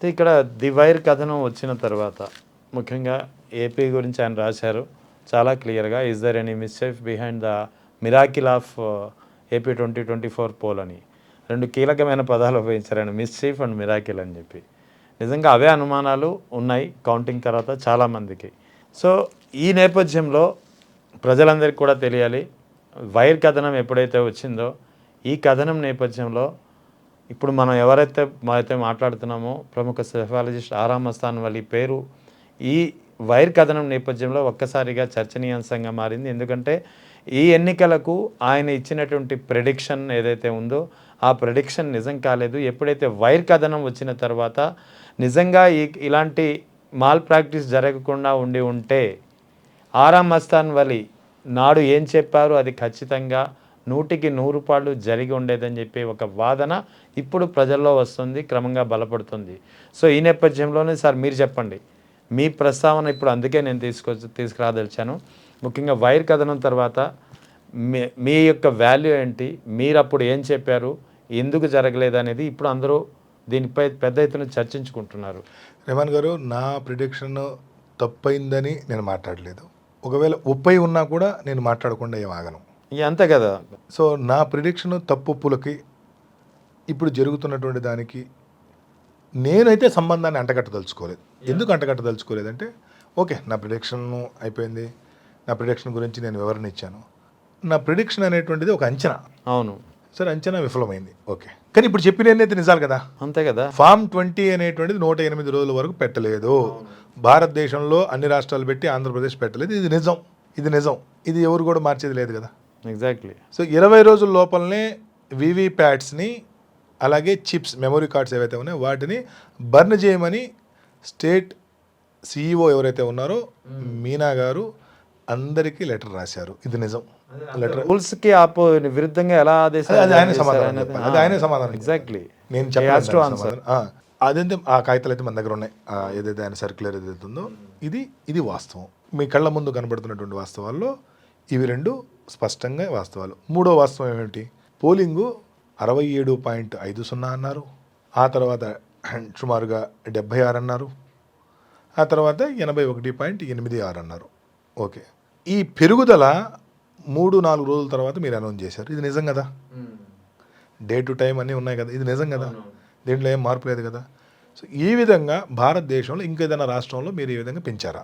అయితే ఇక్కడ the wire కథనం వచ్చిన తర్వాత ముఖ్యంగా ఏపీ గురించి ఆయన రాశారు చాలా క్లియర్గా. Is there any mischief behind the miracle of AP 2024 poll అని 2 కీలకమైన పదాలు ఉపయోగించారు, మిస్చీఫ్ అండ్ మిరాకిల్ అని చెప్పి. నిజంగా అవే అనుమానాలు ఉన్నాయి కౌంటింగ్ తర్వాత చాలామందికి. సో ఈ నేపథ్యంలో ప్రజలందరికీ కూడా తెలియాలి, వైర్ కథనం ఎప్పుడైతే వచ్చిందో ఈ కథనం నేపథ్యంలో ఇప్పుడు మనం ఎవరైతే మాట్లాడుతున్నామో ప్రముఖ సెఫాలజిస్ట్ ఆరామ్ మస్తాన్ వలి పేరు ఈ వైర్ కథనం నేపథ్యంలో ఒక్కసారిగా చర్చనీయాంశంగా మారింది. ఎందుకంటే ఈ ఎన్నికలకు ఆయన ఇచ్చినటువంటి ప్రెడిక్షన్ ఏదైతే ఉందో ఆ ప్రెడిక్షన్ నిజం కాలేదు. ఎప్పుడైతే వైర్ కథనం వచ్చిన తర్వాత నిజంగా ఇలాంటి మాల్ ప్రాక్టీస్ జరగకుండా ఉంటే ఆరామ్ మస్తాన్ వలి నాడు ఏం చెప్పారు అది ఖచ్చితంగా 100కి 100 జరిగి ఉండేదని చెప్పి ఒక వాదన ఇప్పుడు ప్రజల్లో వస్తుంది, క్రమంగా బలపడుతుంది. సో ఈ నేపథ్యంలోనే సార్ మీరు చెప్పండి, మీ ప్రస్తావన ఇప్పుడు అందుకే నేను తీసుకురాదలిచాను. ముఖ్యంగా వైర్ కథనం తర్వాత మీ యొక్క వాల్యూ ఏంటి, మీరు అప్పుడు ఏం చెప్పారు, ఎందుకు జరగలేదు అనేది ఇప్పుడు అందరూ దీనిపై పెద్ద ఎత్తున చర్చించుకుంటున్నారు. రెహమాన్ గారు, నా ప్రిడిక్షన్ తప్పైందని నేను మాట్లాడలేదు. ఒకవేళ ఒప్పై ఉన్నా కూడా నేను మాట్లాడకుండా ఏం ఆగను. అంతే కదా. సో నా ప్రిడిక్షన్ తప్పులకి ఇప్పుడు జరుగుతున్నటువంటి దానికి నేనైతే సంబంధాన్ని అంటగట్టదలుచుకోలేదు. ఎందుకు అంటగట్టదలుచుకోలేదంటే, ఓకే నా ప్రిడిక్షన్ అయిపోయింది, నా ప్రిడిక్షన్ గురించి నేను వివరణ ఇచ్చాను. నా ప్రిడిక్షన్ అనేటువంటిది ఒక అంచనా. అవును సరే, అంచనా విఫలమైంది, ఓకే. కానీ ఇప్పుడు చెప్పినవన్నీ నిజాలు కదా. అంతే కదా. ఫామ్ 20 అనేటువంటిది 108 రోజుల వరకు పెట్టలేదు. భారతదేశంలో అన్ని రాష్ట్రాలు పెట్టి ఆంధ్రప్రదేశ్ పెట్టలేదు. ఇది నిజం, ఇది నిజం. ఇది ఎవరు కూడా మార్చేది లేదు కదా. ఎగ్జాక్ట్లీ. సో 20 రోజుల లోపలనే వీవీప్యాట్స్ని అలాగే చిప్స్, మెమరీ కార్డ్స్ ఏవైతే ఉన్నాయో వాటిని బర్న్ చేయమని స్టేట్ సిఇఓ ఎవరైతే ఉన్నారో మీనా గారు అందరికీ లెటర్ రాశారు. ఇది నిజం. లెటర్ రూల్స్కి విరుద్ధంగా ఎలా ఆయనే సమాధానం. ఎగ్జాక్ట్లీ. నేను చెప్పాను అదంతే. ఆ కాగితాలు అయితే మన దగ్గర ఉన్నాయి, ఏదైతే ఆయన సర్క్యులర్ ఏదైతే ఉందో ఇది వాస్తవం. మీ కళ్ళ ముందు కనబడుతున్నటువంటి వాస్తవాల్లో ఇవి 2 స్పష్టంగా వాస్తవాలు. మూడో వాస్తవం ఏమిటి? పోలింగు 67.50 అన్నారు, ఆ తర్వాత సుమారుగా 76 అన్నారు, ఆ తర్వాత 81.86 అన్నారు. ఓకే, ఈ పెరుగుదల 3-4 రోజుల తర్వాత మీరు అనౌన్స్ చేశారు. ఇది నిజం కదా. డే టు టైం అన్నీ ఉన్నాయి కదా. ఇది నిజం కదా. దీంట్లో ఏం మార్పు లేదు కదా. సో ఈ విధంగా భారతదేశంలో ఇంకేదైనా రాష్ట్రంలో మీరు ఈ విధంగా పెంచారా,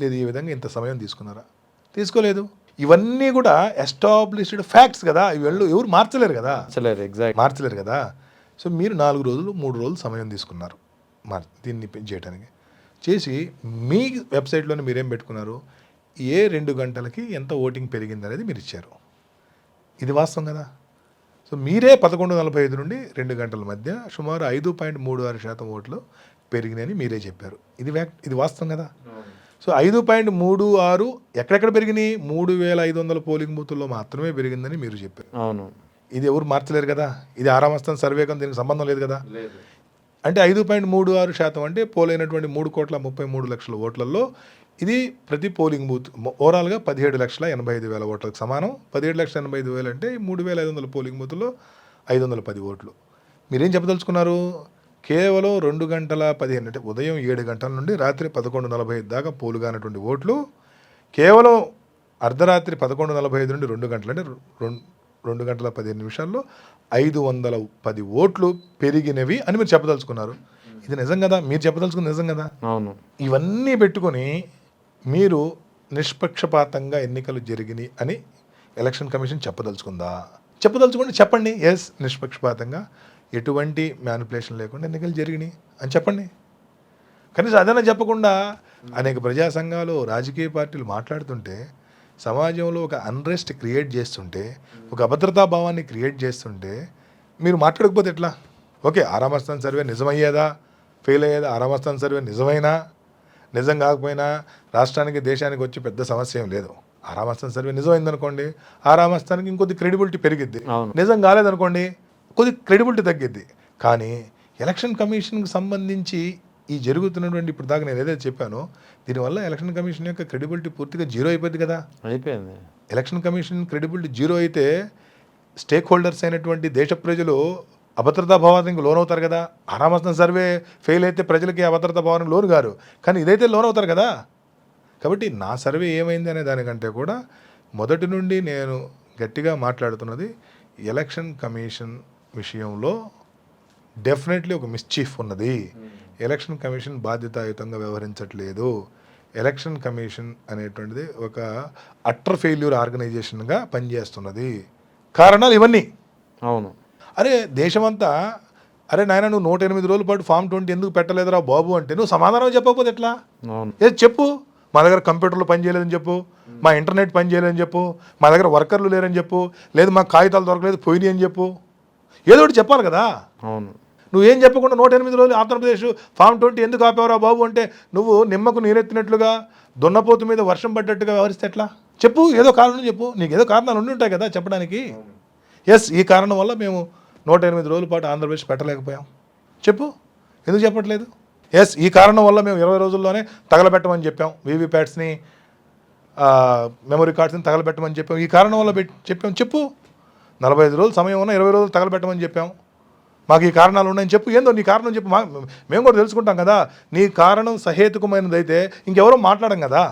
లేదు ఈ విధంగా ఇంత సమయం తీసుకున్నారా? తీసుకోలేదు. ఇవన్నీ కూడా ఎస్టాబ్లిష్డ్ ఫ్యాక్ట్స్ కదా. ఇవి ఎవరు మార్చలేరు కదా. మార్చలేరు కదా. సో మీరు 4 రోజులు 3 రోజులు సమయం తీసుకున్నారు దీన్ని చేయడానికి. చేసి మీ వెబ్సైట్లోనే మీరేం పెట్టుకున్నారు, ఏ 2 గంటలకి ఎంత ఓటింగ్ పెరిగింది అనేది మీరు ఇచ్చారు. ఇది వాస్తవం కదా. సో మీరే 11:45 నుండి 2 గంటల మధ్య సుమారు 5.36% ఓట్లు పెరిగినాయని మీరే చెప్పారు. ఇది వాస్తవం కదా. సో 5.36 ఎక్కడెక్కడ పెరిగినాయి? 3,500 పోలింగ్ బూతుల్లో మాత్రమే పెరిగిందని మీరు చెప్పారు. అవును. ఇది ఎవరు మార్చలేరు కదా. ఇది ఆరామ్ మస్తాన్ సర్వే కానీ దీనికి సంబంధం లేదు కదా. అంటే 5.36% అంటే పోలైనటువంటి 3,33,00,000 ఓట్లలో ఇది ప్రతి పోలింగ్ బూత్ ఓవరాల్గా 17,85,000 ఓట్లకు సమానం. 17,85,000 అంటే 3,500 పోలింగ్ బూత్లో 510 ఓట్లు. మీరేం చెప్పదలుచుకున్నారు? కేవలం 2 గంటల 15 అంటే ఉదయం 7 గంటల నుండి రాత్రి 11:45 దాకా పోలుగానటువంటి ఓట్లు కేవలం అర్ధరాత్రి 11:45 నుండి 2 గంటలు అంటే 2 గంటల 15 నిమిషాల్లో 510 ఓట్లు పెరిగినవి అని మీరు చెప్పదలుచుకున్నారు. ఇది నిజం కదా. మీరు చెప్పదలుచుకున్న నిజం కదా. అవును. ఇవన్నీ పెట్టుకొని మీరు నిష్పక్షపాతంగా ఎన్నికలు జరిగినాయి అని ఎలక్షన్ కమిషన్ చెప్పదలుచుకుందా? చెప్పదలుచుకుంటే చెప్పండి, ఎస్ నిష్పక్షపాతంగా ఎటువంటి మ్యానిపులేషన్ లేకుండా ఎన్నికలు జరిగినాయి అని చెప్పండి. కనీసం అదైనా చెప్పకుండా అనేక ప్రజా సంఘాలు, రాజకీయ పార్టీలు మాట్లాడుతుంటే, సమాజంలో ఒక అన్రెస్ట్ క్రియేట్ చేస్తుంటే, ఒక అభద్రతా భావాన్ని క్రియేట్ చేస్తుంటే మీరు మాట్లాడకపోతే ఎట్లా? ఓకే, ఆరామ్ మస్తాన్ సర్వే నిజమయ్యేదా, ఫెయిల్ అయ్యేదా? ఆరామ్ మస్తాన్ సర్వే నిజం కాకపోయినా రాష్ట్రానికి దేశానికి వచ్చి పెద్ద సమస్య ఏం లేదు. ఆరామ్ మస్తాన్ సర్వే నిజమైందనుకోండి, ఆరామ్ మస్తాన్కి ఇంకొద్ది క్రెడిబిలిటీ పెరిగిద్ది. నిజం కాలేదనుకోండి, కొద్ది క్రెడిబిలిటీ తగ్గిద్ది. కానీ ఎలక్షన్ కమిషన్కి సంబంధించి ఈ జరుగుతున్నటువంటి ఇప్పుడు దాకా నేను ఏదైతే చెప్పానో దీనివల్ల ఎలక్షన్ కమిషన్ యొక్క క్రెడిబిలిటీ పూర్తిగా జీరో అయిపోయింది కదా. అయిపోయింది. ఎలక్షన్ కమిషన్ క్రెడిబిలిటీ జీరో అయితే స్టేక్ హోల్డర్స్ అయినటువంటి దేశ ప్రజలు అభద్రతా భావానికి లోన్ అవుతారు కదా. ఆరామస్తం సర్వే ఫెయిల్ అయితే ప్రజలకి అభద్రతా భావానికి లోన్ గారు, కానీ ఇదైతే లోన్ అవుతారు కదా. కాబట్టి నా సర్వే ఏమైంది అనే దానికంటే కూడా మొదటి నుండి నేను గట్టిగా మాట్లాడుతున్నది ఎలక్షన్ కమిషన్ విషయంలో డెఫినెట్లీ ఒక మిస్చీఫ్ ఉన్నది. ఎలక్షన్ కమిషన్ బాధ్యతాయుతంగా వ్యవహరించట్లేదు. ఎలక్షన్ కమిషన్ అనేటువంటిది ఒక అట్టర్ ఫెయిల్యూర్ ఆర్గనైజేషన్గా పనిచేస్తున్నది. కారణాలు ఇవన్నీ. అవును. అరే దేశమంతా అరే నాయన నువ్వు 108 రోజుల పాటు ఫామ్ 20 ఎందుకు పెట్టలేదురా బాబు అంటే నువ్వు సమాధానం చెప్పకపోతే ఎట్లా? అవును. ఏది చెప్పు. మా దగ్గర కంప్యూటర్లు పనిచేయలేదని చెప్పు, మా ఇంటర్నెట్ పనిచేయలేదని చెప్పు, మా దగ్గర వర్కర్లు లేరని చెప్పు, లేదు మాకు కాగితాలు దొరకలేదు పోయినాయి అని చెప్పు. ఏదో ఒకటి చెప్పాలి కదా. అవును. నువ్వేం చెప్పకుండా 108 రోజులు ఆంధ్రప్రదేశ్ ఫామ్ 20 ఎందుకు ఆపేవరా బాబు అంటే నువ్వు నిమ్మకు నీరెత్తినట్లుగా దున్నపోతు మీద వర్షం పడ్డట్టుగా వ్యవహరిస్తే ఎట్లా? చెప్పు, ఏదో కారణం చెప్పు. నీకు ఏదో కారణాలు ఉండి ఉంటాయి కదా చెప్పడానికి. ఎస్, ఈ కారణం వల్ల మేము 108 రోజుల పాటు ఆంధ్రప్రదేశ్ పెట్టలేకపోయాం. చెప్పు, ఎందుకు చెప్పట్లేదు? ఎస్, ఈ కారణం వల్ల మేము 20 రోజుల్లోనే తగలబెట్టమని చెప్పాం, వీవీప్యాట్స్ని మెమరీ కార్డ్స్ని తగలబెట్టమని చెప్పాం. ఈ కారణం వల్ల చెప్పాం. చెప్పు, 45 రోజులు సమయం ఉన్న 20 రోజులు తగలబెట్టమని చెప్పాం, మాకు ఈ కారణాలు ఉన్నాయని చెప్పు. ఏందో నీ కారణం చెప్పు, మేము కూడా తెలుసుకుంటాం కదా. నీ కారణం సహేతుకమైనదైతే ఇంకెవరో మాట్లాడం కదా.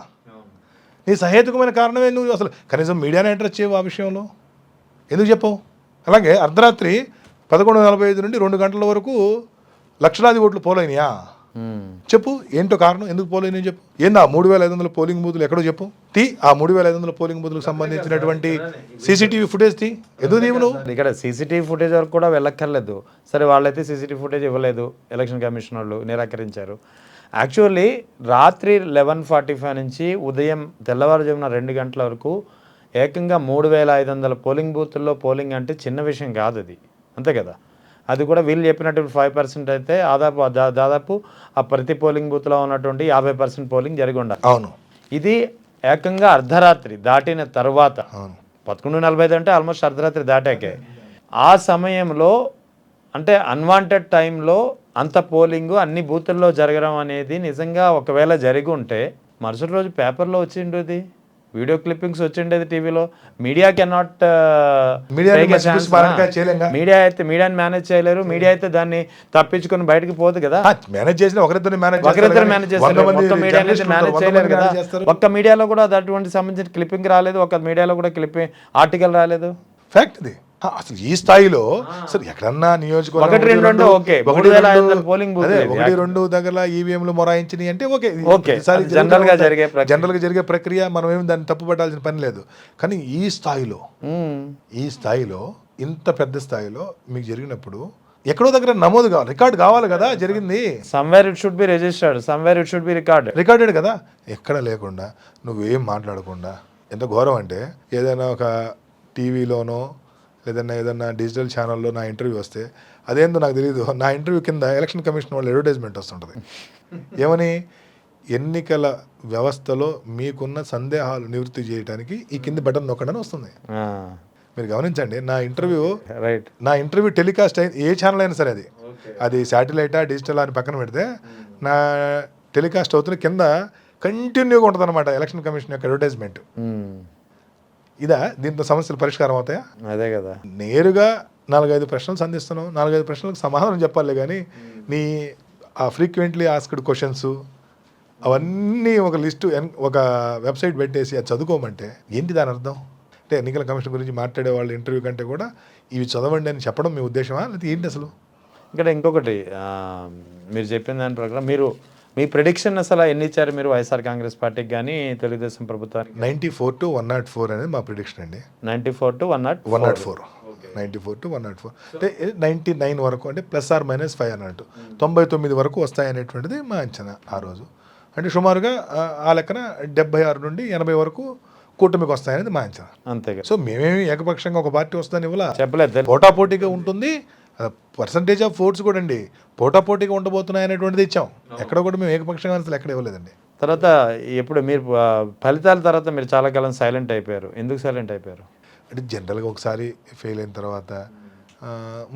నీ సహేతుకమైన కారణమే నువ్వు అసలు కనీసం మీడియానే ఎంటర్ చేయవు ఆ విషయంలో. ఎందుకు చెప్పవు? అలాగే అర్ధరాత్రి 11:45 నుండి 2 గంటల వరకు లక్షలాది ఓట్లు పోలైనయా? చెప్పు, ఏంటో కారణం, ఎందుకు పోలేని చెప్పు. ఏంది ఆ 3,500 పోలింగ్ బూతులు ఎక్కడో చెప్పు. ఆ 3,500 పోలింగ్ బూతులకు సంబంధించినటువంటి సీసీటీవీ ఫుటేజ్ ఎందుకు తీవు నువ్వు? ఇక్కడ సీసీటీవీ ఫుటేజ్ వరకు కూడా వెళ్ళక్కర్లేదు. సరే, వాళ్ళైతే సీసీటీవీ ఫుటేజ్ ఇవ్వలేదు, ఎలక్షన్ కమిషన్ వాళ్ళు నిరాకరించారు. యాక్చువల్లీ రాత్రి 11:45 నుంచి ఉదయం తెల్లవారుజామున 2 గంటల వరకు ఏకంగా 3,500 పోలింగ్ బూతుల్లో పోలింగ్ అంటే చిన్న విషయం కాదు అది, అంతే కదా. అది కూడా వీళ్ళు చెప్పినట్టు 5% అయితే దాదాపు ఆ ప్రతి పోలింగ్ బూత్లో ఉన్నటువంటి 50% పోలింగ్ జరిగి ఉండాలి. అవును. ఇది ఏకంగా అర్ధరాత్రి దాటిన తర్వాత 11:45 అంటే ఆల్మోస్ట్ అర్ధరాత్రి దాటాకే. ఆ సమయంలో అంటే అన్వాంటెడ్ టైంలో అంత పోలింగు అన్ని బూతుల్లో జరగడం అనేది నిజంగా ఒకవేళ జరిగి ఉంటే మరుసటి రోజు పేపర్లో వచ్చిండేది, వీడియో క్లిప్పింగ్స్ వచ్చిండేది టీవీలో. మీడియా కెనాట్ మీడియా అయితే మీడియాని మేనేజ్ చేయలేరు. మీడియా అయితే దాన్ని తప్పించుకొని బయటకు పోదు కదా. మేనేజ్ చేసిన ఒకరిద్దరు మేనేజ్ చేస్తారు, మొత్తం మీడియా అనేది మేనేజ్ చేయలేరు కదా. ఒక్క మీడియాలో కూడా అటువంటి సంబంధించిన క్లిప్పింగ్ రాలేదు, ఒక మీడియాలో కూడా క్లిప్పింగ్ ఆర్టికల్ రాలేదు. ఫ్యాక్ట్ ఇది. అసలు ఈ స్థాయిలో అసలు ఎక్కడన్నా నియోజకవర్గం 1-2 దగ్గర ఈవీఎంలు మొరాయించినాయి అంటే ఓకే, జనరల్ గా జరిగే ప్రక్రియ, మనం ఏమి దాన్ని తప్పు పట్టాల్సిన పని లేదు. కానీ ఈ స్థాయిలో ఇంత పెద్ద స్థాయిలో మీకు జరిగినప్పుడు ఎక్కడో దగ్గర నమోదు కావాలి, రికార్డు కావాలి కదా జరిగింది. Somewhere it should be registered, somewhere it should be recorded కదా. ఎక్కడ లేకుండా నువ్వేం మాట్లాడకుండా, ఎంత ఘోరం అంటే ఏదైనా ఒక టీవీలోనో ఏదన్నా డిజిటల్ ఛానల్లో నా ఇంటర్వ్యూ వస్తే అదేందో నాకు తెలియదు, నా ఇంటర్వ్యూ కింద ఎలక్షన్ కమిషన్ వాళ్ళు అడ్వర్టైజ్మెంట్ వస్తుంటుంది. ఏమని? ఎన్నికల వ్యవస్థలో మీకున్న సందేహాలు నివృత్తి చేయడానికి ఈ కింది బటన్ నొక్కడని వస్తుంది. మీరు గమనించండి, నా ఇంటర్వ్యూ టెలికాస్ట్ ఏ ఛానల్ అయినా సరే, అది శాటిలైటా డిజిటల్ అని పక్కన పెడితే, నా టెలికాస్ట్ అవుతున్న కింద కంటిన్యూగా ఉంటుంది అనమాట ఎలక్షన్ కమిషన్ యొక్క అడ్వర్టైజ్మెంట్. దీంతో సమస్యలు పరిష్కారం అవుతాయా? అదే కదా. నేరుగా 4-5 ప్రశ్నలు సంధిస్తున్నావు, 4-5 ప్రశ్నలకు సమాధానం చెప్పాలి. కానీ నీ ఆ ఫ్రీక్వెంట్లీ ఆస్క్డ్ క్వశ్చన్స్ అవన్నీ ఒక లిస్టు ఒక వెబ్సైట్ పెట్టేసి అది చదువుకోమంటే ఏంటి దాని అర్థం? అంటే ఎన్నికల కమిషన్ గురించి మాట్లాడే వాళ్ళ ఇంటర్వ్యూ కంటే కూడా ఇవి చదవండి అని చెప్పడం మీ ఉద్దేశమా, లేకపోతే ఏంటి అసలు? ఇక్కడ ఇంకొకటి మీరు చెప్పిన దాని ప్రకారం మీ ప్రెడిక్షన్ అసలు ఎన్ని ఇచ్చారు మీరు వైఎస్ఆర్ కాంగ్రెస్ పార్టీకి కానీ తెలుగుదేశం ప్రభుత్వానికి? 94 to 104 అనేది మా ప్రిడిక్షన్ అండి. 94 to 104. 94 to 104 అంటే 99 వరకు, అంటే ±5 అన్నట్టు 99 వరకు వస్తాయనేటువంటిది మా అంచనా ఆ రోజు. అంటే సుమారుగా ఆ లెక్కన 76 నుండి 80 వరకు కూటమికి వస్తాయనేది మా అంచనా. అంతే. సో మేమేమి ఏకపక్షంగా ఒక పార్టీ వస్తుందని ఇవ్వాల, చెప్పలేదు. పోటాపోటీగా ఉంటుంది. పర్సంటేజ్ ఆఫ్ ఓట్స్ కూడా అండి పోటాపోటీగా ఉండబోతున్నాయి అనేటువంటిది ఇచ్చాం. ఎక్కడ కూడా మేము ఏకపక్షంగా అసలు ఎక్కడ ఇవ్వలేదండి. తర్వాత ఇప్పుడు మీరు ఫలితాల తర్వాత మీరు చాలా కాలం సైలెంట్ అయిపోయారు. ఎందుకు సైలెంట్ అయిపోయారు? అంటే జనరల్గా ఒకసారి ఫెయిల్ అయిన తర్వాత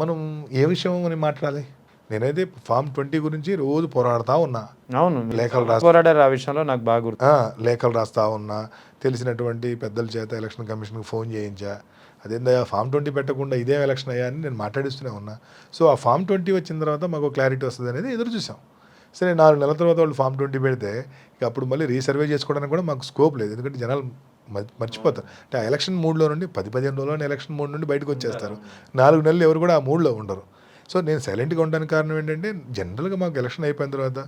మనం ఏ విషయం అని మాట్లాడాలి. నేనైతే ఫామ్ 20 గురించి రోజు పోరాడుతూ ఉన్నా. అవును, లేఖలు పోరాడారు ఆ విషయంలో, నాకు బాగా గుర్తు. లేఖలు రాస్తూ ఉన్నా, తెలిసినటువంటి పెద్దల చేత ఎలక్షన్ కమిషన్కి ఫోన్ చేయించా. అదేందా ఫామ్ 20 పెట్టకుండా ఇదేం ఎలక్షన్ అయ్యా అని నేను మాట్లాడిస్తూనే ఉన్నా. సో ఆ ఫామ్ 20 వచ్చిన తర్వాత మాకు క్లారిటీ వస్తుంది అనేది ఎదురు చూసాం. సరే 4 నెలల తర్వాత వాళ్ళు ఫామ్ 20 పెడితే ఇక అప్పుడు మళ్ళీ రీసర్వే చేసుకోవడానికి కూడా మాకు స్కోప్ లేదు. ఎందుకంటే జనాలు మర్చిపోతారు. అంటే ఆ ఎలక్షన్ మూడ్లో నుండి 10-15 రోజుల్లోనే ఎలక్షన్ మూడ్ నుండి బయటకు వచ్చేస్తారు. 4 నెలలు ఎవరు కూడా ఆ మూడ్లో ఉండరు. సో నేను సైలెంట్గా ఉండడానికి కారణం ఏంటంటే జనరల్గా మాకు ఎలక్షన్ అయిపోయిన తర్వాత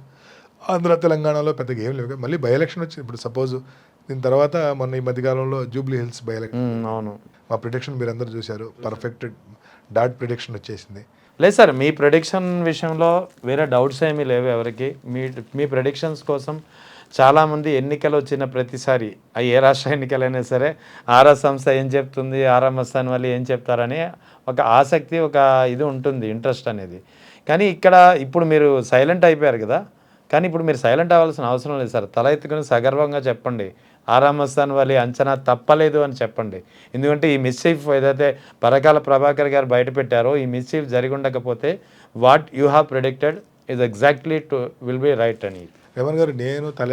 ఆంధ్ర తెలంగాణలో పెద్దగా ఏం లేవు. మళ్ళీ బై ఎలక్షన్ వచ్చింది. ఇప్పుడు సపోజ్ దీని తర్వాత మొన్న ఈ మధ్యకాలంలో జూబ్లీ హిల్స్ బై ఎలక్షన్, అవును. మా ప్రిడిక్షన్ మీరు అందరూ చూశారు. పర్ఫెక్ట్ డాట్ ప్రిడిక్షన్ వచ్చేసింది. లేదు సార్, మీ ప్రెడిక్షన్ విషయంలో వేరే డౌట్స్ ఏమీ లేవు ఎవరికి. మీ ప్రెడిక్షన్స్ కోసం చాలామంది ఎన్నికలు వచ్చిన ప్రతిసారి ఏ రాష్ట్ర ఎన్నికలైనా సరే ఆరా సంస్థ ఏం చెప్తుంది, ఆరా మస్తాన్ వాళ్ళు ఏం చెప్తారని ఒక ఆసక్తి, ఒక ఇది ఉంటుంది, ఇంట్రెస్ట్ అనేది. కానీ ఇక్కడ ఇప్పుడు మీరు సైలెంట్ అయిపోయారు కదా, కానీ ఇప్పుడు మీరు సైలెంట్ అవ్వాల్సిన అవసరం లేదు సార్. తల ఎత్తుకుని సగర్వంగా చెప్పండి, ఆరా మస్తాన్ వాళ్ళ అంచనా తప్పలేదు అని చెప్పండి. ఎందుకంటే ఈ మిస్చీఫ్ ఏదైతే పరకాల ప్రభాకర్ గారు బయట పెట్టారో, ఈ మిస్చీఫ్ జరిగి ఉండకపోతే what you have predicted is exactly will be right అని. రేవణ్ గారు, నేను తల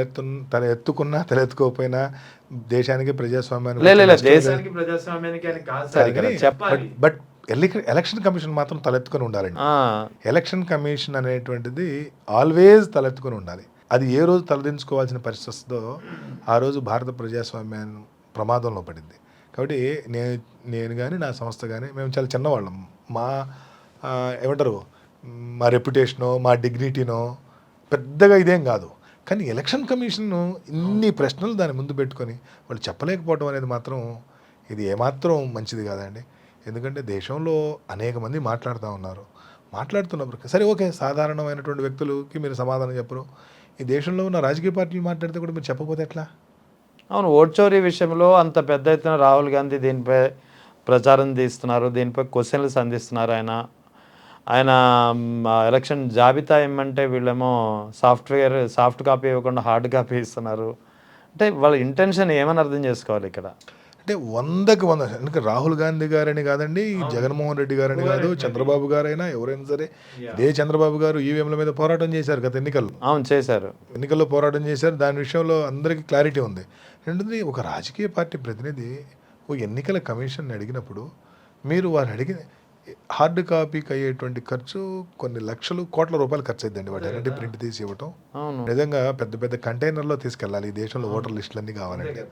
ఎత్తుకున్నా తల ఎత్తుకోకపోయినా దేశానికి ప్రజాస్వామ్యానికి దేశానికి ప్రజాస్వామ్యానికి అని కాదు సార్ ఇక్కడ చెప్పాలి. బట్ ఎలక్షన్ కమిషన్ మాత్రం తలెత్తుకొని ఉండాలండి. ఎలక్షన్ కమిషన్ అనేటువంటిది ఆల్వేజ్ తలెత్తుకొని ఉండాలి. అది ఏ రోజు తలదించుకోవాల్సిన పరిస్థితి వస్తుందో ఆ రోజు భారత ప్రజాస్వామ్యాన్ని ప్రమాదంలో పడింది. కాబట్టి నేను కానీ నా సంస్థ కానీ మేము చాలా చిన్నవాళ్ళం. మా ఏమంటారు, మా రెప్యుటేషనో మా డిగ్నిటీనో పెద్దగా ఇదేం కాదు. కానీ ఎలక్షన్ కమిషన్ ఇన్ని ప్రశ్నలు దాని ముందు పెట్టుకొని వాళ్ళు చెప్పలేకపోవడం అనేది మాత్రం ఇది ఏమాత్రం మంచిది కాదండి. ఎందుకంటే దేశంలో అనేక మంది మాట్లాడుతున్నప్పుడు సరే ఓకే, సాధారణమైనటువంటి వ్యక్తులకి మీరు సమాధానం చెప్పరు. ఈ దేశంలో ఉన్న రాజకీయ పార్టీలు మాట్లాడితే కూడా మీరు చెప్పకపోతే ఎట్లా? అవును, ఓట్ చోరీ విషయంలో అంత పెద్ద ఎత్తున రాహుల్ గాంధీ దీనిపై ప్రచారం తీస్తున్నారు, దీనిపై క్వశ్చన్లు సంధిస్తున్నారు. ఆయన ఎలక్షన్ జాబితా ఏమంటే వీళ్ళేమో సాఫ్ట్ కాపీ ఇవ్వకుండా హార్డ్ కాపీ ఇస్తున్నారు. అంటే వాళ్ళ ఇంటెన్షన్ ఏమని అర్థం చేసుకోవాలి ఇక్కడ? అంటే 100కి 100. ఎందుకంటే రాహుల్ గాంధీ గారని కాదండి, జగన్మోహన్ రెడ్డి గారని కాదు, చంద్రబాబు గారైనా ఎవరైనా సరే, ఇదే చంద్రబాబు గారు ఈవీఎంల మీద పోరాటం చేశారు గత ఎన్నికల్లో. అవును, చేశారు. ఎన్నికల్లో పోరాటం చేశారు. దాని విషయంలో అందరికీ క్లారిటీ ఉంది. రెండోది, ఒక రాజకీయ పార్టీ ప్రతినిధి ఓ ఎన్నికల కమిషన్ అడిగినప్పుడు మీరు వారు అడిగిన హార్డ్ కాపీకి అయ్యేటువంటి ఖర్చు కొన్ని లక్షలు కోట్ల రూపాయలు ఖర్చు అయిద్దండి. వాటి అన్నింటి ప్రింట్ తీసి ఇవ్వటం నిజంగా పెద్ద పెద్ద కంటైనర్లో తీసుకెళ్ళాలి. ఈ దేశంలో ఓటర్ లిస్టులన్నీ కావాలండి.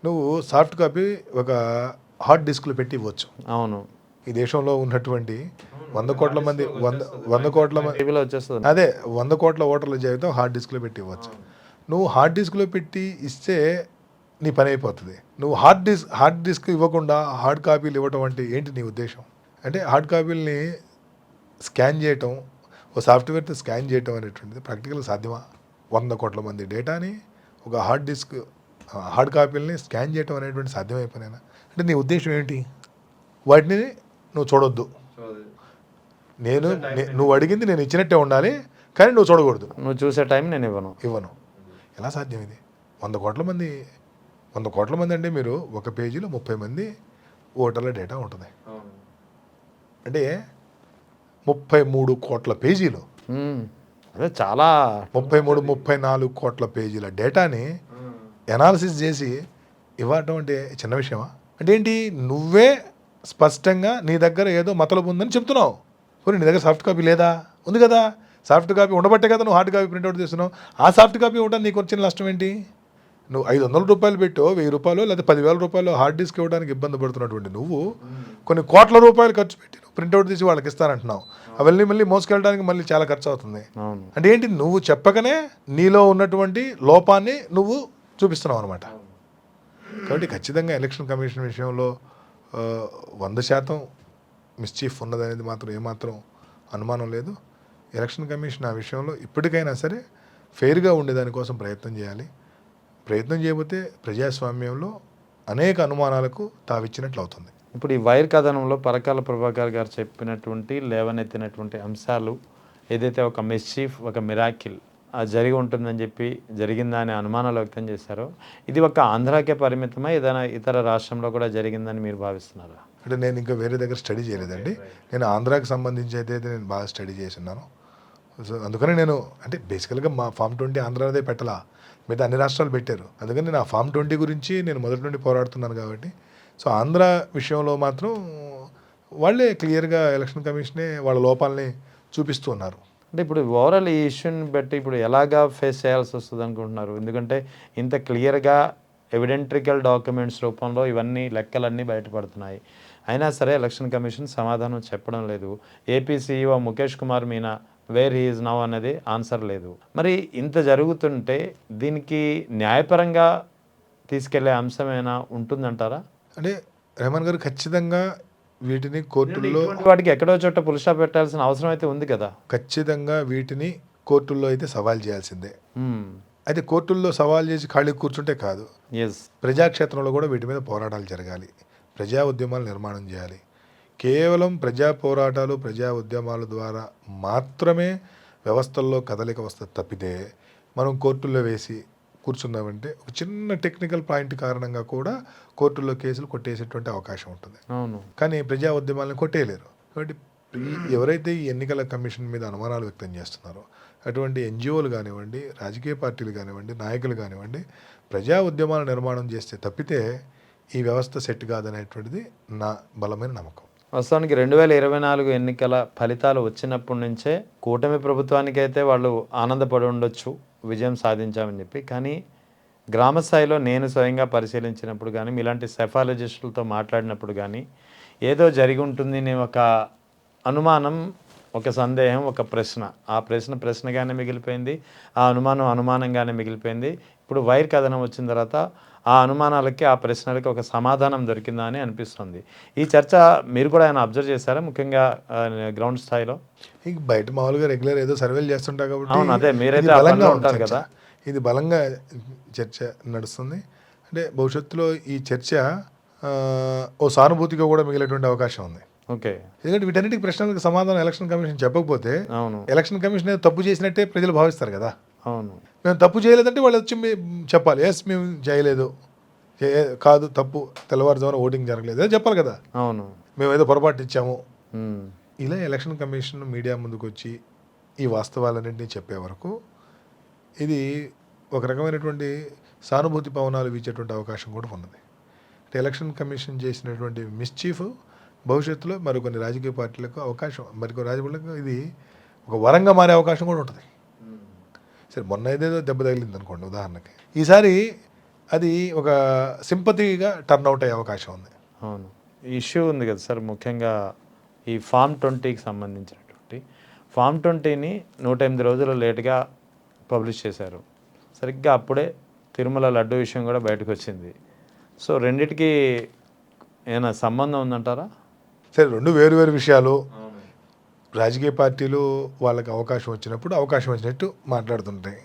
నువ్వు సాఫ్ట్ కాపీ ఒక హార్డ్ డిస్క్లో పెట్టి ఇవ్వచ్చు. అవును, ఈ దేశంలో ఉన్నటువంటి 100 కోట్ల మంది అదే 100 కోట్ల ఓటర్ల జీవితం హార్డ్ డిస్క్లో పెట్టి ఇవ్వచ్చు. నువ్వు హార్డ్ డిస్క్లో పెట్టి ఇస్తే నీ పని అయిపోతుంది. నువ్వు హార్డ్ డిస్క్ ఇవ్వకుండా హార్డ్ కాపీలు ఇవ్వటం అంటే ఏంటి నీ ఉద్దేశం? అంటే హార్డ్ కాపీలని స్కాన్ చేయటం, ఓ సాఫ్ట్వేర్తో స్కాన్ చేయటం అనేటువంటిది ప్రాక్టికల్గా సాధ్యమా? 100 కోట్ల మంది డేటాని ఒక హార్డ్ కాపీలని స్కాన్ చేయటం అనేటువంటి సాధ్యమైపోయినా అంటే నీ ఉద్దేశం ఏంటి? వాటిని నువ్వు చూడొద్దు. నువ్వు అడిగింది నేను ఇచ్చినట్టే ఉండాలి, కానీ నువ్వు చూడకూడదు. నువ్వు చూసే టైం నేను ఇవ్వను. ఎలా సాధ్యం ఇది? 100 కోట్ల మంది అంటే మీరు ఒక పేజీలో 30 మంది ఓటర్ల డేటా ఉంటుంది. అంటే 33 కోట్ల పేజీలు, అదే చాలా 34 కోట్ల పేజీల డేటాని ఎనాలిసిస్ చేసి ఇవ్వటం అంటే చిన్న విషయమా? అంటే ఏంటి, నువ్వే స్పష్టంగా నీ దగ్గర ఏదో మతలబు ఉందని చెప్తున్నావు. నీ దగ్గర సాఫ్ట్ కాపీ లేదా? ఉంది కదా. సాఫ్ట్ కాపీ ఉండబట్టే కదా నువ్వు హార్డ్ కాపీ ప్రింట్అవుట్ చేస్తున్నావు. ఆ సాఫ్ట్ కాపీ ఇవ్వడానికి నీకు వచ్చిన నష్టం ఏంటి? నువ్వు 500 రూపాయలు పెట్టో, 1000 రూపాయలు లేదా 10,000 రూపాయలు హార్డ్ డిస్క్ ఇవ్వడానికి ఇబ్బంది పడుతున్నటువంటి నువ్వు కొన్ని కోట్ల రూపాయలు ఖర్చు పెట్టి నువ్వు ప్రింట్అవుట్ తీసి వాళ్ళకి ఇస్తానంటున్నావు. అవన్నీ మళ్ళీ మోసుకెళ్ళడానికి మళ్ళీ చాలా ఖర్చు అవుతుంది. అంటే ఏంటి, నువ్వు చెప్పకనే నీలో ఉన్నటువంటి లోపాన్ని నువ్వు చూపిస్తున్నావు అనమాట. కాబట్టి ఖచ్చితంగా ఎలక్షన్ కమిషన్ విషయంలో 100% మిస్చీఫ్ ఉన్నదనేది మాత్రం ఏమాత్రం అనుమానం లేదు. ఎలక్షన్ కమిషన్ ఆ విషయంలో ఇప్పటికైనా సరే ఫెయిర్గా ఉండేదానికోసం ప్రయత్నం చేయాలి. ప్రయత్నం చేయకపోతే ప్రజాస్వామ్యంలో అనేక అనుమానాలకు తావిచ్చినట్లు అవుతుంది. ఇప్పుడు ఈ వైర్ కథనంలో పరకాల ప్రభాకర్ గారు చెప్పినటువంటి లేవనెత్తినటువంటి అంశాలు ఏదైతే ఒక మిస్చీఫ్, ఒక మిరాకిల్ జరిగి ఉంటుందని చెప్పి జరిగిందా అనే అనుమానాలు వ్యక్తం చేశారో, ఇది ఒక ఆంధ్రాకే పరిమితమా, ఏదైనా ఇతర రాష్ట్రంలో కూడా జరిగిందని మీరు భావిస్తున్నారా? అంటే నేను ఇంకా వేరే దగ్గర స్టడీ చేయలేదండి. నేను ఆంధ్రాకి సంబంధించి అయితే నేను బాగా స్టడీ చేస్తున్నాను. సో అందుకని నేను అంటే బేసికల్గా మా ఫామ్ 20 ఆంధ్రాదే పెట్టాలా, మిగతా అన్ని రాష్ట్రాలు పెట్టారు. అందుకని నేను ఆ ఫామ్ 20 గురించి నేను మొదటి నుండి పోరాడుతున్నాను. కాబట్టి సో ఆంధ్ర విషయంలో మాత్రం వాళ్ళే క్లియర్గా ఎలక్షన్ కమిషనే వాళ్ళ లోపాలని చూపిస్తూ ఉన్నారు. అంటే ఇప్పుడు ఓవరాల్ ఈ ఇష్యూని బట్టి ఇప్పుడు ఎలాగా ఫేస్ చేయాల్సి వస్తుంది అనుకుంటున్నారు? ఎందుకంటే ఇంత క్లియర్గా ఎవిడెంట్రికల్ డాక్యుమెంట్స్ రూపంలో ఇవన్నీ లెక్కలన్నీ బయటపడుతున్నాయి. అయినా సరే ఎలక్షన్ కమిషన్ సమాధానం చెప్పడం లేదు. AP CEO Mukesh Kumar Meena where he is now అనేది ఆన్సర్ లేదు. మరి ఇంత జరుగుతుంటే దీనికి న్యాయపరంగా తీసుకెళ్లే అంశం ఏమైనా ఉంటుందంటారా? అంటే రెహమాన్ గారు ఖచ్చితంగా వీటిని కోర్టుల్లో ఇటువంటి వాటికి ఎక్కడో చోట పుల్ స్టాప్ పెట్టాల్సిన అవసరం అయితే ఉంది కదా. ఖచ్చితంగా వీటిని కోర్టుల్లో అయితే సవాల్ చేయాల్సిందే. హ్మ్. అయితే కోర్టుల్లో సవాల్ చేసి ఖాళీ కూర్చుంటే కాదు, ఎస్. ప్రజాక్షేత్రంలో కూడా వీటి మీద పోరాటాలు జరగాలి, ప్రజా ఉద్యమాలు నిర్మాణం చేయాలి. కేవలం ప్రజా పోరాటాలు ప్రజా ఉద్యమాల ద్వారా మాత్రమే వ్యవస్థల్లో కదలిక వస్తుంది తప్పితే మనం కోర్టుల్లో వేసి కూర్చున్నామంటే ఒక చిన్న టెక్నికల్ పాయింట్ కారణంగా కూడా కోర్టుల్లో కేసులు కొట్టేసేటువంటి అవకాశం ఉంటుంది. అవును. కానీ ప్రజా ఉద్యమాలను కొట్టేయలేరు. కాబట్టి ఎవరైతే ఈ ఎన్నికల కమిషన్ మీద అనుమానాలు వ్యక్తం చేస్తున్నారో అటువంటి ఎన్జిఓలు కానివ్వండి, రాజకీయ పార్టీలు కానివ్వండి, నాయకులు కానివ్వండి, ప్రజా ఉద్యమాల నిర్మాణం చేస్తే తప్పితే ఈ వ్యవస్థ సెట్ కాదనేటువంటిది నా బలమైన నమ్మకం. వాస్తవానికి 2024 ఎన్నికల ఫలితాలు వచ్చినప్పటి నుంచే కూటమి ప్రభుత్వానికైతే వాళ్ళు ఆనందపడి ఉండొచ్చు విజయం సాధించామని చెప్పి. కానీ గ్రామ స్థాయిలో నేను స్వయంగా పరిశీలించినప్పుడు కానీ, మీలాంటి సెఫాలజిస్టులతో మాట్లాడినప్పుడు కానీ ఏదో జరిగి ఉంటుంది అనే ఒక అనుమానం, ఒక సందేహం, ఒక ప్రశ్న. ఆ ప్రశ్న ప్రశ్నగానే మిగిలిపోయింది, ఆ అనుమానం అనుమానంగానే మిగిలిపోయింది. ఇప్పుడు వైర్ కథనం వచ్చిన తర్వాత ఆ అనుమానాలకి, ఆ ప్రశ్నలకి ఒక సమాధానం దొరికిందా అని అనిపిస్తుంది. ఈ చర్చ మీరు కూడా ఆయన అబ్జర్వ్ చేశారా, ముఖ్యంగా గ్రౌండ్ స్థాయిలో? ఇంక బయట మామూలుగా రెగ్యులర్ ఏదో సర్వేలు చేస్తుంటా కాబట్టి అవును, అదే మీరైతే ఇది ఆ బలంగా పనిలో ఉంటారు చర్చ. కదా. ఇది బలంగా చర్చ నడుస్తుంది. అంటే భవిష్యత్తులో ఈ చర్చ ఓ సానుభూతిగా కూడా మిగిలేటువంటి అవకాశం ఉంది. ఓకే. ఎందుకంటే వీటన్నిటికి ప్రశ్నలకు సమాధానం ఎలక్షన్ కమిషన్ చెప్పకపోతే అవును. ఎలక్షన్ కమిషన్ ఏదో తప్పు చేసినట్టే ప్రజలు భావిస్తారు కదా. అవును. మేము తప్పు చేయలేదంటే వాళ్ళు వచ్చి చెప్పాలి, ఎస్ మేము చేయలేదు, కాదు తప్పు, తెల్లవారుజామున ఓటింగ్ జరగలేదు అని చెప్పాలి కదా. అవును. మేము ఏదో పొరపాటు ఇచ్చాము. ఉమ్. ఇలా ఎలక్షన్ కమిషన్ మీడియా ముందుకు వచ్చి ఈ వాస్తవాలన్నింటినీ చెప్పే వరకు ఇది ఒక రకమైనటువంటి సానుభూతి పవనాలు వీచేటువంటి అవకాశం కూడా ఉన్నది. అంటే ఎలక్షన్ కమిషన్ చేసినటువంటి మిస్చీఫ్ భవిష్యత్తులో మరికొన్ని రాజకీయ పార్టీలకు అవకాశం, మరికొన్ని రాజకీయాలకు ఇది ఒక వరంగా మారే అవకాశం కూడా ఉంటుంది. సరే, మొన్న ఏదేదో దెబ్బ తగిలింది అనుకోండి ఉదాహరణకి, ఈసారి అది ఒక సింపతిగా టర్న్అవుట్ అయ్యే అవకాశం ఉంది. అవును. ఇష్యూ ఉంది కదా సార్, ముఖ్యంగా ఈ ఫామ్ 20కి సంబంధించినటువంటి ఫామ్ 20ని 108 రోజులు లేట్గా పబ్లిష్ చేశారు. సరిగ్గా అప్పుడే తిరుమల లడ్డు విషయం కూడా బయటకు వచ్చింది. సో రెండిటికి ఏమైనా సంబంధం ఉందంటారా? సరే, రెండు వేరు వేరు విషయాలు. రాజకీయ పార్టీలు వాళ్ళకి అవకాశం వచ్చినప్పుడు అవకాశం వచ్చినట్టు మాట్లాడుతుంటాయి.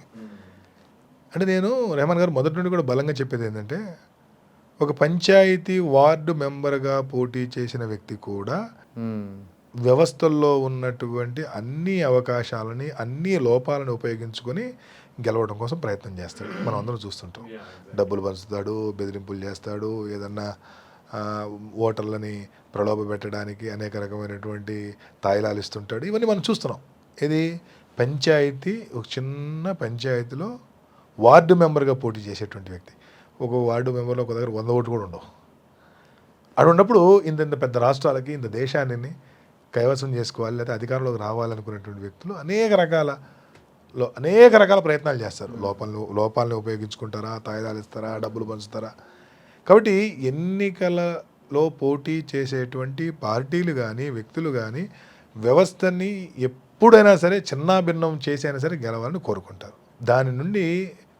అంటే నేను రెహమాన్ గారు మొదటి నుండి కూడా బలంగా చెప్పేది ఏంటంటే, ఒక పంచాయతీ వార్డు మెంబర్గా పోటీ చేసిన వ్యక్తి కూడా వ్యవస్థల్లో ఉన్నటువంటి అన్ని అవకాశాలని, అన్ని లోపాలను ఉపయోగించుకొని గెలవడం కోసం ప్రయత్నం చేస్తాడు. మనం అందరం చూస్తుంటాం. డబ్బులు పంచుతాడు, బెదిరింపులు చేస్తాడు, ఏదన్నా ఓటర్లని ప్రలోభ పెట్టడానికి అనేక రకమైనటువంటి తాయిలాలు ఇస్తుంటాడు. ఇవన్నీ మనం చూస్తున్నాం. ఇది పంచాయతీ, ఒక చిన్న పంచాయతీలో వార్డు మెంబర్గా పోటీ చేసేటువంటి వ్యక్తి. ఒక వార్డు మెంబర్లో ఒక దగ్గర 100 ఓట్లు కూడా ఉండవు. అక్కడ ఉన్నప్పుడు ఇంత పెద్ద రాష్ట్రాలకి, ఇంత దేశాన్ని కైవసం చేసుకోవాలి, లేదా అధికారంలోకి రావాలనుకునేటువంటి వ్యక్తులు అనేక రకాల ప్రయత్నాలు చేస్తారు. లోపాలను ఉపయోగించుకుంటారా, తాయిదాలు ఇస్తారా, డబ్బులు పంచుతారా. కాబట్టి ఎన్నికలలో పోటీ చేసేటువంటి పార్టీలు కానీ, వ్యక్తులు కానీ వ్యవస్థని ఎప్పుడైనా సరే చిన్నాభిన్నం చేసైనా సరే గెలవాలని కోరుకుంటారు. దాని నుండి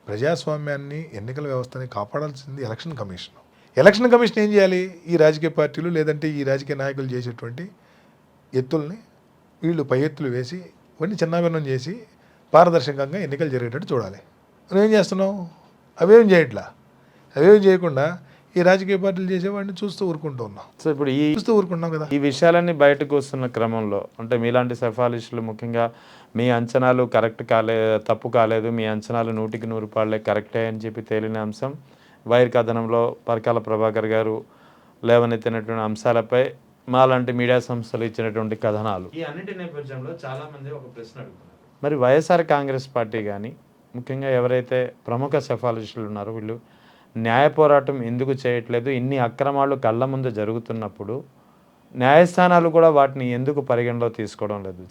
ప్రజాస్వామ్యాన్ని, ఎన్నికల వ్యవస్థని కాపాడాల్సింది ఎలక్షన్ కమిషన్. ఎలక్షన్ కమిషన్ ఏం చేయాలి? ఈ రాజకీయ పార్టీలు లేదంటే ఈ రాజకీయ నాయకులు చేసేటువంటి ఎత్తుల్ని వీళ్ళు పై ఎత్తులు వేసి ఇవన్నీ చిన్నాభిన్నం చేసి పారదర్శకంగా ఎన్నికలు జరిగేటట్టు చూడాలి. మనం ఏం చేస్తున్నాం? అవేం చేయకుండా ఈ రాజకీయ పార్టీలు చేసేవాడిని చూస్తూ ఊరుకుంటున్నాం. సో ఇప్పుడు ఊరుకుంటున్నాం కదా. ఈ విషయాలన్నీ బయటకు వస్తున్న క్రమంలో, అంటే మీలాంటి సెఫాలిస్టులు ముఖ్యంగా మీ అంచనాలు తప్పు కాలేదు, మీ అంచనాలు 100కి 100 రూపాయలే కరెక్టే అని చెప్పి తేలిన అంశం, వైర్ కథనంలో పరకాల ప్రభాకర్ గారు లేవనెత్తినటువంటి అంశాలపై మాలాంటి మీడియా సంస్థలు ఇచ్చినటువంటి కథనాలు, ఈ అన్నింటి నేపథ్యంలో చాలామంది ఒక ప్రశ్న అడుగుతున్నారు. మరి వైఎస్ఆర్ కాంగ్రెస్ పార్టీ కానీ, ముఖ్యంగా ఎవరైతే ప్రముఖ సెఫాలిస్టులు ఉన్నారో వీళ్ళు న్యాయ పోరాటం ఎందుకు చేయట్లేదు? ఇన్ని అక్రమాలు కళ్ళ ముందు జరుగుతున్నప్పుడు న్యాయస్థానాలు కూడా వాటిని ఎందుకు పరిగణలో తీసుకోవడం లేదు?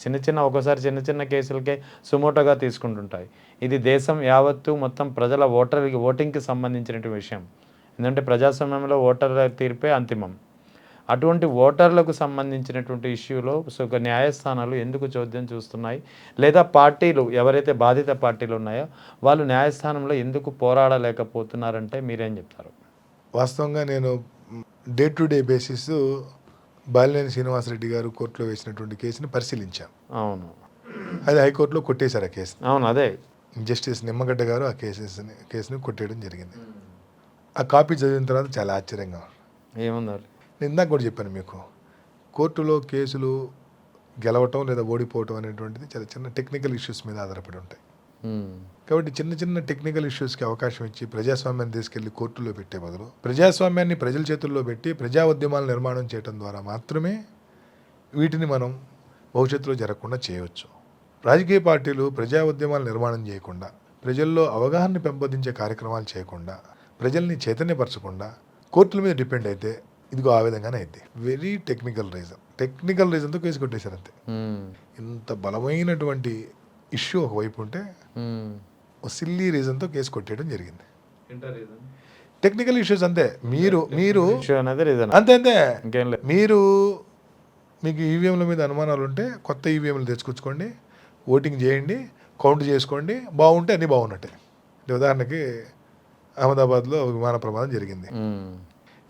ఒకసారి చిన్న చిన్న కేసులకే సుమోటోగా తీసుకుంటుంటాయి. ఇది దేశం యావత్తు మొత్తం ప్రజల ఓటింగ్కి సంబంధించినటువంటి విషయం. ఎందుకంటే ప్రజాస్వామ్యంలో ఓటర్ల తీర్పే అంతిమం. అటువంటి ఓటర్లకు సంబంధించినటువంటి ఇష్యూలో న్యాయస్థానాలు ఎందుకు చోద్యం చూస్తున్నాయి? లేదా పార్టీలు ఎవరైతే బాధిత పార్టీలు ఉన్నాయో వాళ్ళు న్యాయస్థానంలో ఎందుకు పోరాడలేకపోతున్నారంటే మీరేం చెప్తారు? వాస్తవంగా నేను day to day basis Balineni Srinivasa Reddy గారు కోర్టులో వేసినటువంటి కేసుని పరిశీలించాను. అవును, అది హైకోర్టులో కొట్టేశారు ఆ కేసుని. అవును, అదే జస్టిస్ నిమ్మగడ్డ గారు ఆ కేసుని కొట్టేయడం జరిగింది. ఆ కాపీ చదివిన తర్వాత చాలా ఆశ్చర్యంగా ఏముంది. నేను ఇందాక కూడా చెప్పాను మీకు, కోర్టులో కేసులు గెలవటం లేదా ఓడిపోవటం అనేటువంటిది చాలా చిన్న టెక్నికల్ ఇష్యూస్ మీద ఆధారపడి ఉంటాయి. కాబట్టి చిన్న చిన్న టెక్నికల్ ఇష్యూస్కి అవకాశం ఇచ్చి ప్రజాస్వామ్యాన్ని తీసుకెళ్లి కోర్టులో పెట్టే బదులు ప్రజాస్వామ్యాన్ని ప్రజల చేతుల్లో పెట్టి ప్రజా ఉద్యమాల నిర్మాణం చేయడం ద్వారా మాత్రమే వీటిని మనం భవిష్యత్తులో జరగకుండా చేయవచ్చు. రాజకీయ పార్టీలు ప్రజా ఉద్యమాల నిర్మాణం చేయకుండా, ప్రజల్లో అవగాహన పెంపొందించే కార్యక్రమాలు చేయకుండా, ప్రజల్ని చైతన్యపరచకుండా కోర్టుల మీద డిపెండ్ అయితే ఇదిగో ఆ విధంగానే అయితే వెరీ టెక్నికల్ రీజన్తో కేసు కొట్టేశారు అంతే. ఇంత బలమైనటువంటి ఇష్యూ ఒకవైపు ఉంటే ఒక సిల్లీ రీజన్తో కేసు కొట్టేయడం జరిగింది. టెక్నికల్ ఇష్యూస్ అంతే. మీరు అంతే మీకు ఈవీఎంల మీద అనుమానాలు ఉంటే కొత్త ఈవీఎంలు తెచ్చుకొచ్చుకోండి, ఓటింగ్ చేయండి, కౌంట్ చేసుకోండి, బాగుంటే అన్నీ బాగున్నట్టే. ఉదాహరణకి అహ్మదాబాద్లో విమాన ప్రమాదం జరిగింది.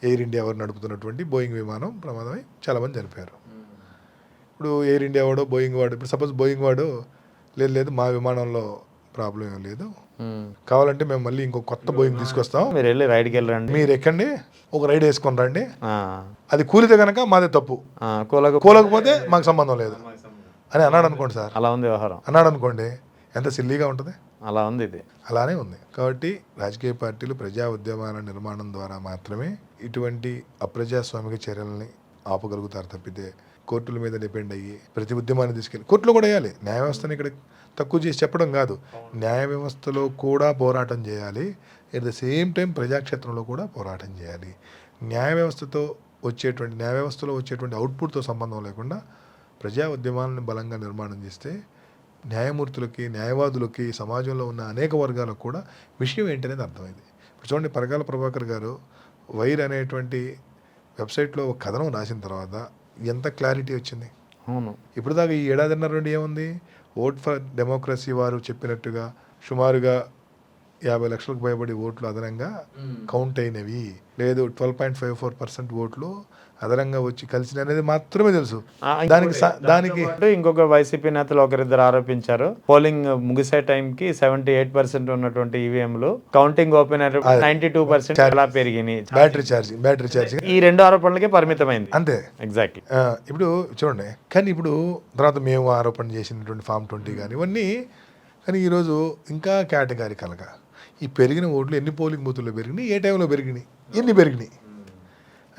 ఎయిర్ ఇండియా వారు నడుపుతున్నటువంటి బోయింగ్ విమానం ప్రమాదమై చాలామంది చనిపోయారు. ఇప్పుడు ఎయిర్ ఇండియా వాడు బోయింగ్ వాడు ఇప్పుడు సపోజ్ బోయింగ్ వాడు లేదు మా విమానంలో ప్రాబ్లం ఏం లేదు, కావాలంటే మేము మళ్ళీ ఇంకో కొత్త బోయింగ్ తీసుకొస్తాం, మీరు వెళ్ళి రైడ్కి వెళ్ళండి, మీరు ఎక్కండి, ఒక రైడ్ వేసుకొని రండి, అది కూలితే కనుక మాదే తప్పు, కూలకపోతే మాకు సంబంధం లేదు అని అన్నాడు అనుకోండి సార్. అలా ఉంది వ్యవహారం. అన్నాడు అనుకోండి, ఎంత సిల్లీగా ఉంటుంది. అలా ఉంది, ఇది అలానే ఉంది. కాబట్టి రాజకీయ పార్టీలు ప్రజా ఉద్యమాల నిర్మాణం ద్వారా మాత్రమే ఇటువంటి అప్రజాస్వామిక చర్యలని ఆపగలుగుతారు తప్పితే కోర్టుల మీద డిపెండ్ అయ్యి ప్రతి ఉద్యమాన్ని తీసుకెళ్ళి కోర్టులో కూడా వేయాలి. న్యాయ వ్యవస్థని ఇక్కడ తక్కువ చేసి చెప్పడం కాదు, న్యాయ వ్యవస్థలో కూడా పోరాటం చేయాలి, ఎట్ ద సేమ్ టైం ప్రజాక్షేత్రంలో కూడా పోరాటం చేయాలి. న్యాయ వ్యవస్థలో వచ్చేటువంటి అవుట్పుట్తో సంబంధం లేకుండా ప్రజా ఉద్యమాలను బలంగా నిర్మాణం చేస్తే న్యాయమూర్తులకి, న్యాయవాదులకి, సమాజంలో ఉన్న అనేక వర్గాలకు కూడా విషయం ఏంటనేది అర్థమైంది. ఇప్పుడు చూడండి, పరకాల ప్రభాకర్ గారు వైర్ అనేటువంటి వెబ్సైట్లో ఒక కథనం రాసిన తర్వాత ఎంత క్లారిటీ వచ్చింది. అవును, ఇప్పుడు దాకా ఈ ఏడాదిన్నర నుండి ఏముంది, ఓట్ ఫర్ డెమోక్రసీ వారు చెప్పినట్టుగా సుమారుగా 50 లక్షలకు భయపడి ఓట్లు అదనంగా కౌంట్ అయినవి, లేదు 12.54% ఓట్లు అదనంగా వచ్చి కలిసి అనేది మాత్రమే తెలుసు. దానికి ఇంకొక వైసీపీ నేతలు ఒకరిద్దరు ఆరోపించారు, పోలింగ్ ముగిసే టైంకి 78% ఉన్నటువంటి ఈవీఎంలు కౌంటింగ్ ఓపెన్ 92% అలా పెరిగినాయి, బ్యాటరీ ఛార్జింగ్ ఈ రెండు ఆరోపణలకే పరిమితమైంది. అంతే, ఎగ్జాక్ట్లీ. ఇప్పుడు చూడండి, కానీ ఇప్పుడు తర్వాత మేము ఆరోపణ చేసినటువంటి ఫామ్ 20 కానీ ఇవన్నీ, కానీ ఈరోజు ఇంకా కేటగారికల్గా ఈ పెరిగిన ఓట్లు ఎన్ని పోలింగ్ బూతుల్లో పెరిగినాయి, ఏ టైంలో పెరిగినాయి, ఎన్ని పెరిగినాయి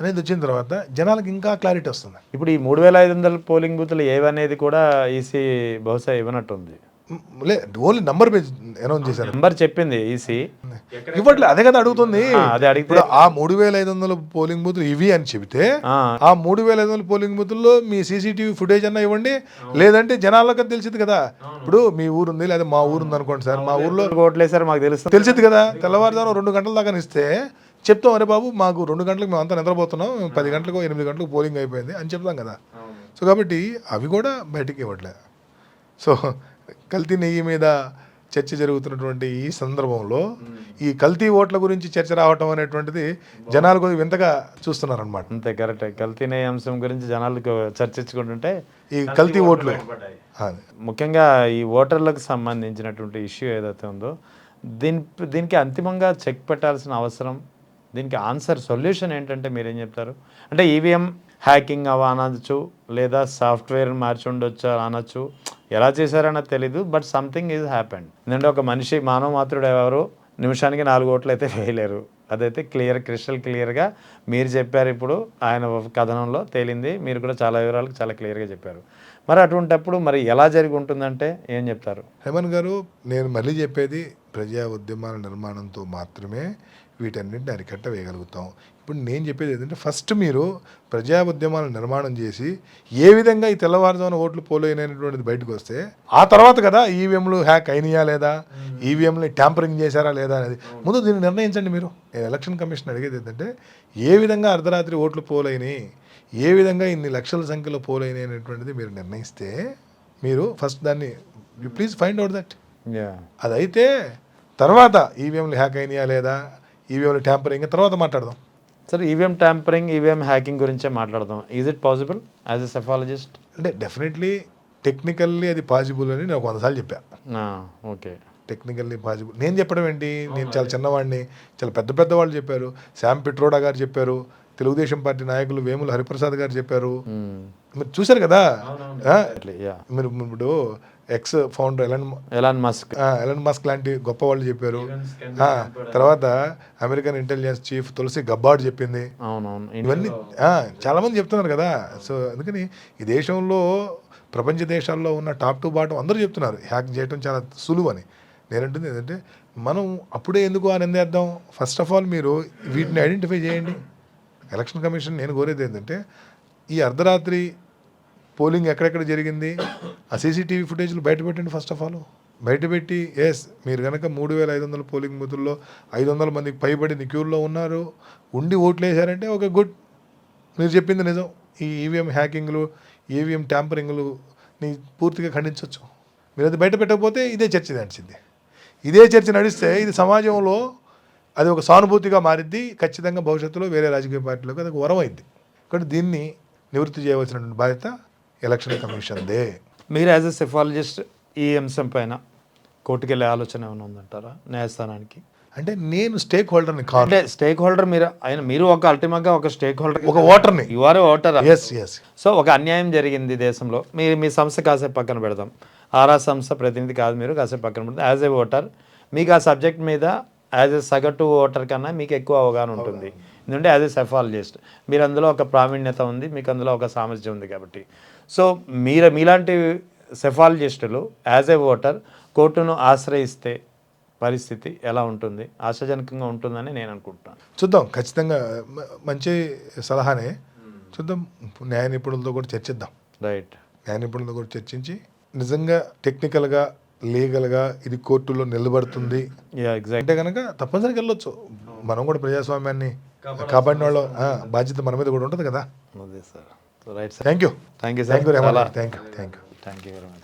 అనేది వచ్చిన తర్వాత జనాలకు ఇంకా క్లారిటీ వస్తుంది. ఇప్పుడు ఈ 3500 పోలింగ్ బూతులు ఏవనేది కూడా ఈసీ బహుశా ఇవ్వనట్టుంది. ఓన్లీ నంబర్ అనౌన్స్ చేశారు, నంబర్ చెప్పింది ఈసీ ఇవ్వట్లే. అదే కదా అడుగుతుంది. అడిగితే ఆ 3500 పోలింగ్ బూతులు ఇవి అని చెబితే ఆ 3500 పోలింగ్ బూతుల్లో మీ సీసీటీవీ ఫుటేజ్ అన్నా ఇవ్వండి, లేదంటే జనాలకు తెలిసింది కదా. ఇప్పుడు మీ ఊరు ఉంది లేదా మా ఊరు ఉంది అనుకోండి సార్, మా ఊర్లో ఓట్లేసారు మాకు తెలిసింది కదా, తెల్లవారుజాము 2 గంటల దాకా ఇస్తే చెప్తాం, అరే బాబు మాకు 2 గంటలకు మేము అంతా నిద్రపోతున్నాం, 10 గంటలకు 8 గంటలకు పోలింగ్ అయిపోయింది అని చెప్తాం కదా. సో కాబట్టి అవి కూడా బయటికి ఇవ్వట్లేదు. సో కల్తీ నెయ్యి మీద చర్చ జరుగుతున్నటువంటి ఈ సందర్భంలో ఈ కల్తీ ఓట్ల గురించి చర్చ రావటం అనేటువంటిది జనాలు కొద్దిగా వింతగా చూస్తున్నారనమాట. అంతే, కరెక్ట్. కల్తీ నెయ్యి అంశం గురించి జనాలకు చర్చించుకుంటుంటే ఈ కల్తీ ఓట్లు, ముఖ్యంగా ఈ ఓటర్లకు సంబంధించినటువంటి ఇష్యూ ఏదైతే ఉందో దీనికి అంతిమంగా చెక్ పెట్టాల్సిన అవసరం, దీనికి సొల్యూషన్ ఏంటంటే మీరేం చెప్తారు? అంటే ఈవీఎం హ్యాకింగ్ అనొచ్చు, లేదా సాఫ్ట్వేర్ మార్చి ఉండొచ్చు అనొచ్చు, ఎలా చేశారన్నది తెలీదు, బట్ సంథింగ్ ఈజ్ హ్యాపెండ్. ఎందుకంటే ఒక మనిషి, మానవ మాత్రుడు ఎవరు నిమిషానికి 4 ఓట్లు అయితే వేయలేరు. అదైతే క్రిస్టల్ క్లియర్గా మీరు చెప్పారు. ఇప్పుడు ఆయన కథనంలో తేలింది, మీరు కూడా చాలా వివరాలకు చాలా క్లియర్గా చెప్పారు. మరి అటువంటప్పుడు మరి ఎలా జరిగి ఉంటుందంటే ఏం చెప్తారు? హేమంత్ గారు, నేను మళ్ళీ చెప్పేది ప్రజా ఉద్యమాల నిర్మాణంతో మాత్రమే వీటన్నింటిని అరికట్ట వేయగలుగుతాం. ఇప్పుడు నేను చెప్పేది ఏంటంటే ఫస్ట్ మీరు ప్రజా ఉద్యమాల నిర్మాణం చేసి ఏ విధంగా ఈ తెల్లవారుజామున ఓట్లు పోలైనటువంటిది బయటకు వస్తే ఆ తర్వాత కదా ఈవీఎంలు హ్యాక్ అయినాయా లేదా, ఈవీఎంని ట్యాంపరింగ్ చేశారా లేదా అనేది ముందు దీన్ని నిర్ణయించండి మీరు. నేను ఎలక్షన్ కమిషన్ అడిగేది ఏంటంటే ఏ విధంగా అర్ధరాత్రి ఓట్లు పోలైనాయి, ఏ విధంగా ఇన్ని లక్షల సంఖ్యలో పోలైనాయి అనేటువంటిది మీరు నిర్ణయిస్తే మీరు ఫస్ట్ దాన్ని ప్లీజ్ ఫైండ్ అవుట్ దట్. అదైతే తర్వాత ఈవీఎంలు హ్యాక్ అయినాయా లేదా, ఈవీఎంలు ట్యాంపరింగ్ తర్వాత మాట్లాడదాం. Sir, EVM tampering, EVM hacking గురించే మాట్లాడదాం. Is it possible as a psephologist? అంటే డెఫినెట్లీ టెక్నికల్లీ అది పాసిబుల్ అని నేను 100 సార్లు చెప్పా. ఓకే, టెక్నికల్లీ పాసిబుల్ నేను చెప్పడం ఏంటి, నేను చాలా చిన్నవాడిని, చాలా పెద్ద పెద్ద వాళ్ళు చెప్పారు. శామ్ పిట్రోడా గారు చెప్పారు, తెలుగుదేశం పార్టీ నాయకులు వేముల హరిప్రసాద్ గారు చెప్పారు. మీరు చూశారు కదా, మీరు ఇప్పుడు ఎక్స్ ఫౌండర్ ఎలాన్ మస్క్ లాంటి గొప్ప వాళ్ళు చెప్పారు. తర్వాత అమెరికన్ ఇంటెలిజెన్స్ చీఫ్ తులసి గబ్బార్డ్ చెప్పింది. ఇవన్నీ చాలా మంది చెప్తున్నారు కదా. సో అందుకని ఈ దేశంలో ప్రపంచ దేశాల్లో ఉన్న టాప్ టు బాటం అందరూ చెప్తున్నారు హ్యాక్ చేయడం చాలా సులువు అని. నేనంటుంది ఏంటంటే మనం అప్పుడే ఎందుకు అని ఎందేద్దాం. ఫస్ట్ ఆఫ్ ఆల్ మీరు వీటిని ఐడెంటిఫై చేయండి. ఎలక్షన్ కమిషన్ నేను కోరేది ఏంటంటే ఈ అర్ధరాత్రి పోలింగ్ ఎక్కడెక్కడ జరిగింది ఆ సీసీటీవీ ఫుటేజ్లు బయట పెట్టండి. ఫస్ట్ ఆఫ్ ఆల్ బయటపెట్టి మీరు కనుక 3,500 పోలింగ్ బూతుల్లో 500 మందికి పైబడి క్యూల్లో ఉన్నారు, ఉండి ఓట్లు వేసారంటే ఓకే గుడ్, మీరు చెప్పింది నిజం. ఈ ఈవీఎం హ్యాకింగ్లు, ఈవీఎం ట్యాంపరింగ్లు నీ పూర్తిగా ఖండించవచ్చు. మీరు అది బయట పెట్టకపోతే ఇదే చర్చ నడిచింది. ఇదే చర్చ నడిస్తే ఇది సమాజంలో అది ఒక సానుభూతిగా మారిద్ది. ఖచ్చితంగా భవిష్యత్తులో వేరే రాజకీయ పార్టీలకు అది ఒక వరం అయింది. కాబట్టి దీన్ని నివృత్తి చేయవలసినటువంటి బాధ్యత ఎలక్షన్ కమిషన్దే. మీరు యాజ్ ఎ సెఫాలజిస్ట్ ఈ అంశం పైన కోర్టుకెళ్ళే ఆలోచన ఏమైనా ఉందంటారా న్యాయస్థానానికి? అంటే నేను స్టేక్ హోల్డర్ని కాదు. అంటే స్టేక్ హోల్డర్ మీరు ఒక అల్టిమేట్గా ఒక స్టేక్ హోల్డర్, ఒక ఓటర్ని. You are voter. Yes. So ఒక అన్యాయం జరిగింది దేశంలో, మీ సంస్థ కాసేపు పక్కన పెడదాం, ఆరా సంస్థ ప్రతినిధి కాదు మీరు, కాసేపు పక్కన పెడతాం. యాజ్ ఏ ఓటర్ మీకు ఆ సబ్జెక్ట్ మీద యాజ్ ఎ సగటు ఓటర్ కన్నా మీకు ఎక్కువ అవగాహన ఉంటుంది. ఎందుకంటే యాజ్ ఎ సెఫాలజిస్ట్ మీరు అందులో ఒక ప్రావీణ్యత ఉంది, మీకు అందులో ఒక సామర్థ్యం ఉంది కాబట్టి. సో మీలాంటి సెఫాలజిస్టులు యాజ్ ఏ ఓటర్ కోర్టును ఆశ్రయిస్తే పరిస్థితి ఎలా ఉంటుంది? ఆశాజనకంగా ఉంటుందని నేను అనుకుంటున్నాను. చూద్దాం, ఖచ్చితంగా మంచి సలహానే. చూద్దాం, న్యాయ నిపుణులతో కూడా చర్చిద్దాం. రైట్, న్యాయ నిపుణులతో కూడా చర్చించి నిజంగా టెక్నికల్గా లీగల్గా ఇది కోర్టులో నిలబడుతుంది అంటే కనుక తప్పనిసరిగా వెళ్ళొచ్చు. మనం కూడా ప్రజాస్వామ్యాన్ని కాపాడిన వాళ్ళ బాధ్యత మన మీద కూడా ఉంటుంది కదా. అదే sir. Right sir, thank you sir. Thank you very much.